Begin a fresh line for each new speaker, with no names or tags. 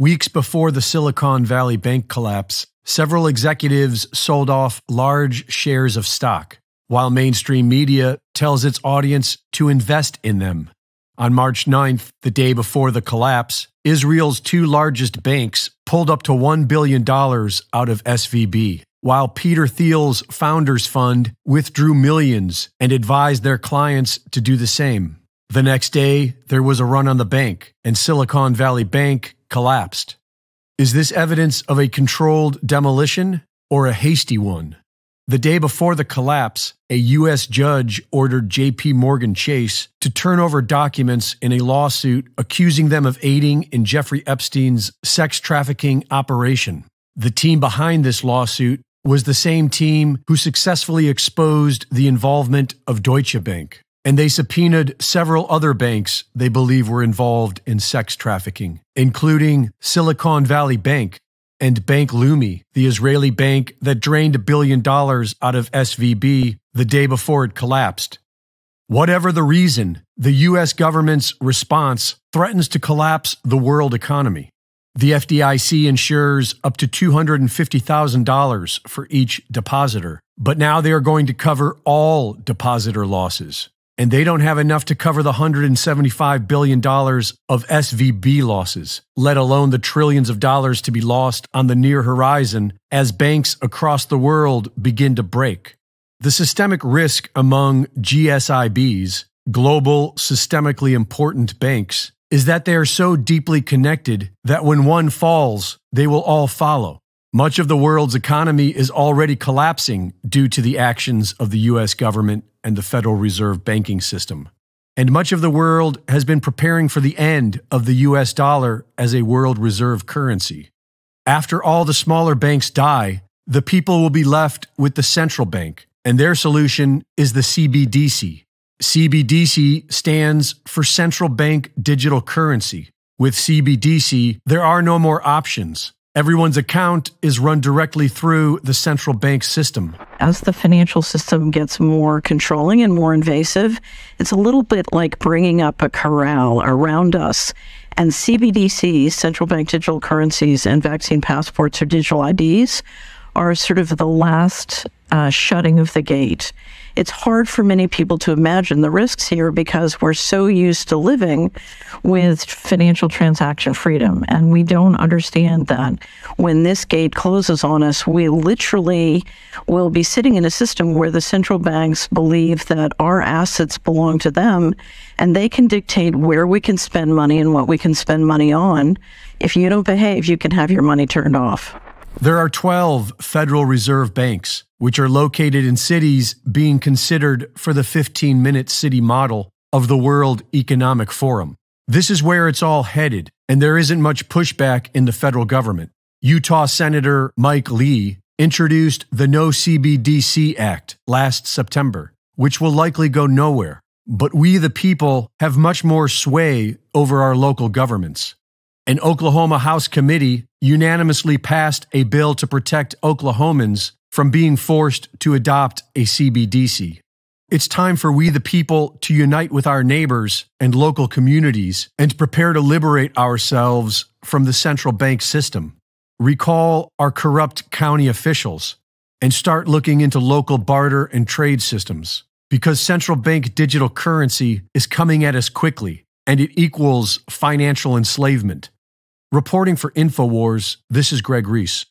Weeks before the Silicon Valley Bank collapse, several executives sold off large shares of stock, while mainstream media tells its audience to invest in them. On March 9th, the day before the collapse, Israel's two largest banks pulled up to $1 billion out of SVB, while Peter Thiel's Founders Fund withdrew millions and advised their clients to do the same. The next day, there was a run on the bank, and Silicon Valley Bank collapsed. Is this evidence of a controlled demolition or a hasty one? The day before the collapse, a U.S. judge ordered J.P. Morgan Chase to turn over documents in a lawsuit accusing them of aiding in Jeffrey Epstein's sex trafficking operation. The team behind this lawsuit was the same team who successfully exposed the involvement of Deutsche Bank, and they subpoenaed several other banks they believe were involved in sex trafficking, including Silicon Valley Bank and Bank Leumi, the Israeli bank that drained $1 billion out of SVB the day before it collapsed. Whatever the reason, the U.S. government's response threatens to collapse the world economy. The FDIC insures up to $250,000 for each depositor, but now they are going to cover all depositor losses. And they don't have enough to cover the $175 billion of SVB losses, let alone the trillions of dollars to be lost on the near horizon as banks across the world begin to break. The systemic risk among GSIBs, global systemically important banks, is that they are so deeply connected that when one falls, they will all follow. Much of the world's economy is already collapsing due to the actions of the U.S. government and the Federal Reserve banking system. And much of the world has been preparing for the end of the U.S. dollar as a world reserve currency. After all the smaller banks die, the people will be left with the central bank, and their solution is the Cbdc. Cbdc stands for Central Bank Digital Currency. With Cbdc, there are no more options. Everyone's account is run directly through the central bank system.
As the financial system gets more controlling and more invasive, it's a little bit like bringing up a corral around us. And CBDCs, central bank digital currencies, and vaccine passports or digital IDs are sort of the last shutting of the gate. It's hard for many people to imagine the risks here because we're so used to living with financial transaction freedom. And we don't understand that when this gate closes on us, we literally will be sitting in a system where the central banks believe that our assets belong to them and they can dictate where we can spend money and what we can spend money on. If you don't behave, you can have your money turned off.
There are 12 Federal Reserve banks, which are located in cities being considered for the 15-minute city model of the World Economic Forum. This is where it's all headed, and there isn't much pushback in the federal government. Utah Senator Mike Lee introduced the No CBDC Act last September, which will likely go nowhere. But we, the people, have much more sway over our local governments. An Oklahoma House committee unanimously passed a bill to protect Oklahomans from being forced to adopt a CBDC. It's time for we the people to unite with our neighbors and local communities and prepare to liberate ourselves from the central bank system. Recall our corrupt county officials and start looking into local barter and trade systems because central bank digital currency is coming at us quickly and it equals financial enslavement. Reporting for InfoWars, this is Greg Reese.